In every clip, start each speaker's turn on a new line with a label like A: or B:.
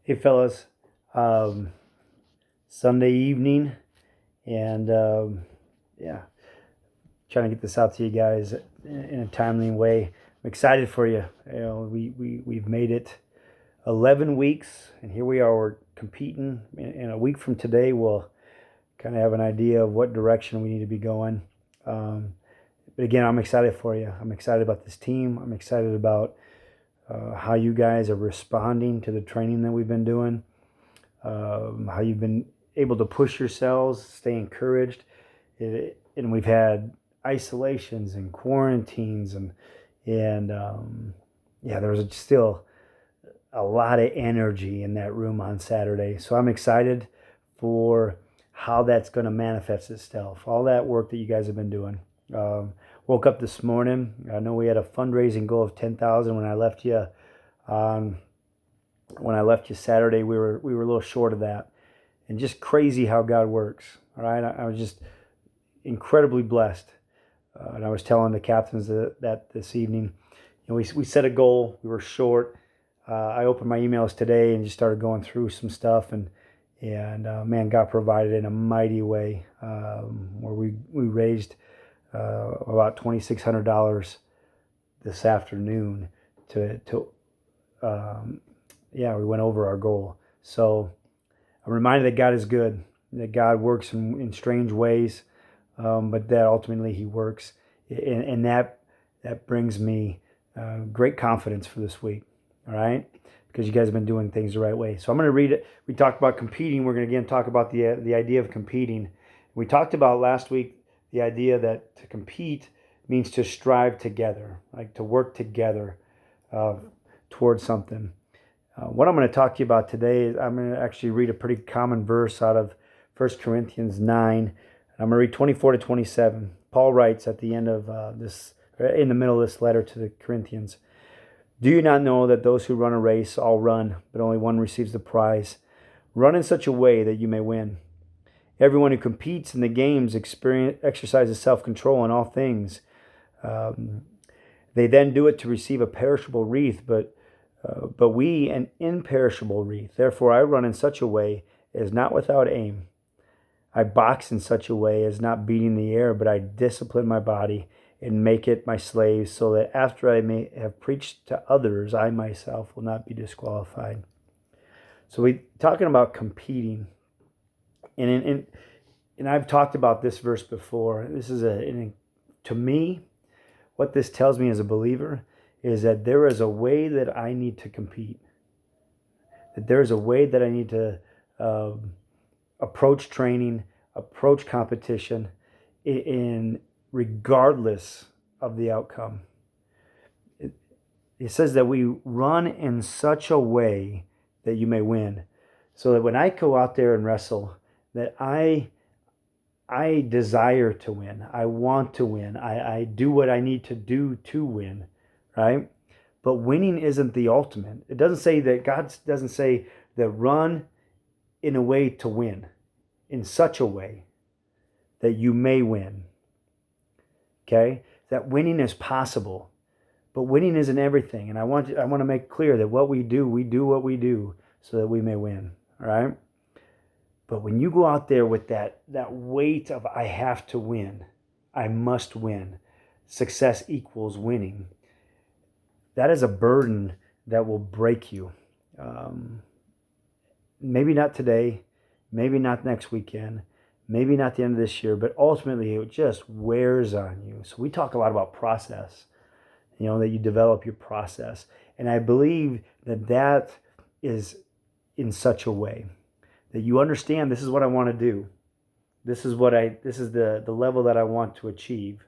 A: Hey, fellas. Um, Sunday evening, and yeah, trying to get this out to you guys in a timely way. I'm excited for you. We've made it 11 weeks, and here we are. We're competing. In a week from today, we'll kind of have an idea of what direction we need to be going. Um, but again, I'm excited for you. I'm excited about this team. I'm excited about how you guys are responding to the training that we've been doing. How you've been able to push yourselves, stay encouraged. And we've had isolations and quarantines and yeah, there was still a lot of energy in that room on Saturday. So I'm excited for how that's going to manifest itself. All that work that you guys have been doing. Woke up this morning. I know we had a fundraising goal of 10,000 when I left you. Um, when I left you Saturday, we were a little short of that, and just crazy how God works. All right, I was just incredibly blessed, and I was telling the captains that this evening. We set a goal. We were short. I opened my emails today and just started going through some stuff, and man, God provided in a mighty way, where we raised about $2,600 this afternoon to yeah, we went over our goal. So I'm reminded that God is good, that God works in strange ways, but that ultimately He works, and that brings me great confidence for this week. All right, because you guys have been doing things the right way. So I'm going to read it. We talked about competing. We're going to again talk about the idea of competing. We talked about last week the idea that to compete means to strive together, like to work together uh, towards something. What I'm going to talk to you about today is I'm going to actually read a pretty common verse out of 1 Corinthians 9. I'm going to read 24 to 27. Paul writes at the end of in the middle of this letter to the Corinthians, "Do you not know that those who run a race all run, but only one receives the prize? Run in such a way that you may win. Everyone who competes in the games exercises self-control in all things. Um, they then do it to receive a perishable wreath, but we an imperishable wreath. Therefore I run in such a way as not without aim. I box in such a way as not beating the air, but I discipline my body and make it my slave, so that after I may have preached to others, I myself will not be disqualified." So we talking about competing, and I've talked about this verse before. This is to me, what this tells me as a believer is that there is a way that I need to compete. That there is a way that I need to approach training, approach competition, in regardless of the outcome. It says that we run in such a way that you may win. So that when I go out there and wrestle, that I desire to win. I want to win. I do what I need to do to win, right? But winning isn't the ultimate. It doesn't say that, God doesn't say that run in a way to win, in such a way that you may win. Okay? That winning is possible. But winning isn't everything. And I want to make clear that what we do what we do so that we may win. All right? But when you go out there with that weight of I have to win, I must win, success equals winning, that is a burden that will break you. Maybe not today, maybe not next weekend, maybe not the end of this year, but ultimately it just wears on you. So we talk a lot about process, that you develop your process. And I believe that is in such a way that you understand this is what I want to do. This is the level that I want to achieve.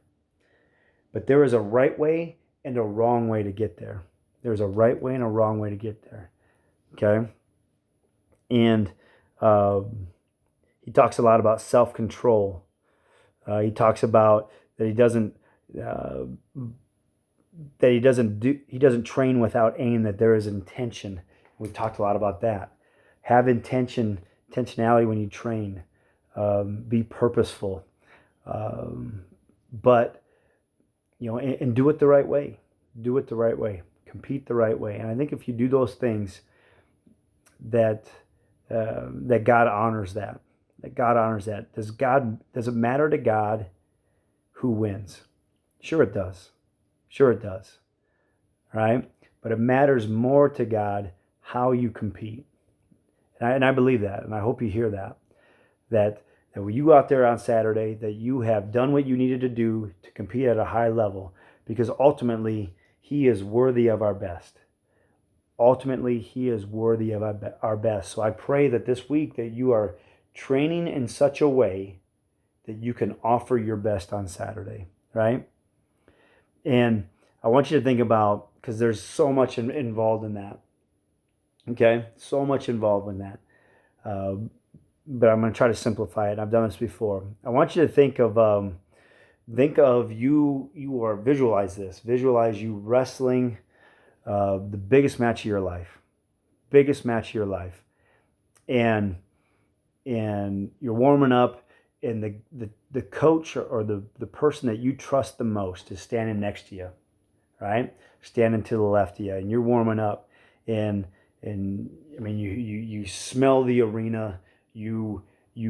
A: But there is a right way and a wrong way to get there. There's a right way and a wrong way to get there. Okay? And he talks a lot about self-control. He talks about that he doesn't train without aim, that there is intention. We've talked a lot about that. Have intentionality when you train. Be purposeful. But, and do it the right way. Do it the right way. Compete the right way. And I think if you do those things, that that God honors that. That God honors that. Does it matter to God who wins? Sure it does. Sure it does. Right? But it matters more to God how you compete. And I believe that, and I hope you hear that. That when you go out there on Saturday, that you have done what you needed to do to compete at a high level, because ultimately He is worthy of our best. Ultimately, He is worthy of our best. So I pray that this week that you are training in such a way that you can offer your best on Saturday, right? And I want you to think about, because there's so much involved in that. Okay, so much involved in that. But I'm going to try to simplify it. I've done this before. I want you to think of you or visualize this. Visualize you wrestling the biggest match of your life. Biggest match of your life. And you're warming up, and the coach or the person that you trust the most is standing next to you, right? Standing to the left of you, and you're warming up, and I mean you smell the arena, you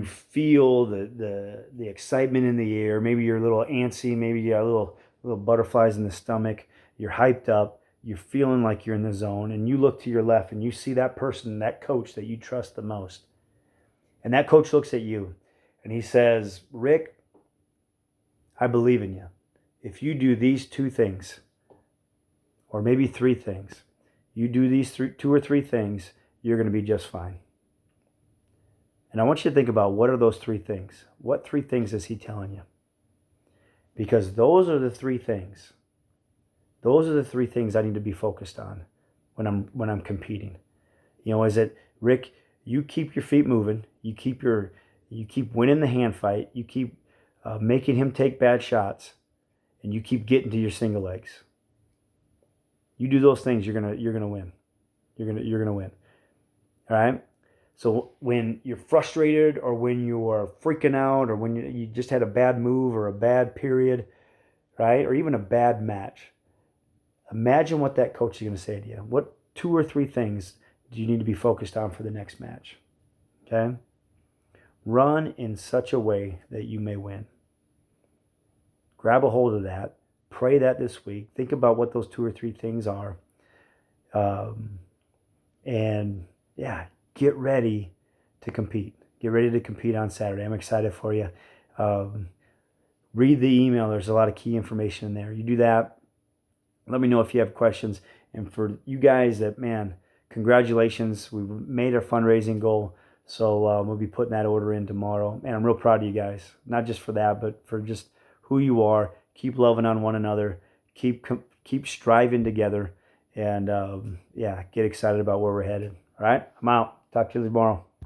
A: feel the excitement in the air. Maybe you're a little antsy, maybe you got little butterflies in the stomach. You're hyped up, you're feeling like you're in the zone, and you look to your left and you see that person, that coach that you trust the most. And that coach looks at you and he says, "Rick, I believe in you. If you do these two things, or maybe three things, you do these two or three things, you're going to be just fine." And I want you to think about, what are those three things? What three things is he telling you? Because those are the three things. Those are the three things I need to be focused on when I'm competing. You know, is it, "Rick, you keep your feet moving. You keep winning the hand fight. You keep making him take bad shots, and you keep getting to your single legs. You do those things, you're gonna win. You're gonna win. All right." So when you're frustrated, or when you are freaking out, or when you just had a bad move or a bad period, right, or even a bad match, imagine what that coach is going to say to you. What two or three things do you need to be focused on for the next match? Okay? Run in such a way that you may win. Grab a hold of that. Pray that this week. Think about what those two or three things are. And yeah, get ready to compete. Get ready to compete on Saturday. I'm excited for you. Read the email. There's a lot of key information in there. You do that. Let me know if you have questions. And for you guys that, man, congratulations. We made our fundraising goal. So we'll be putting that order in tomorrow. Man, I'm real proud of you guys. Not just for that, but for just who you are. Keep loving on one another. Keep striving together. And yeah, get excited about where we're headed. All right, I'm out. Talk to you tomorrow.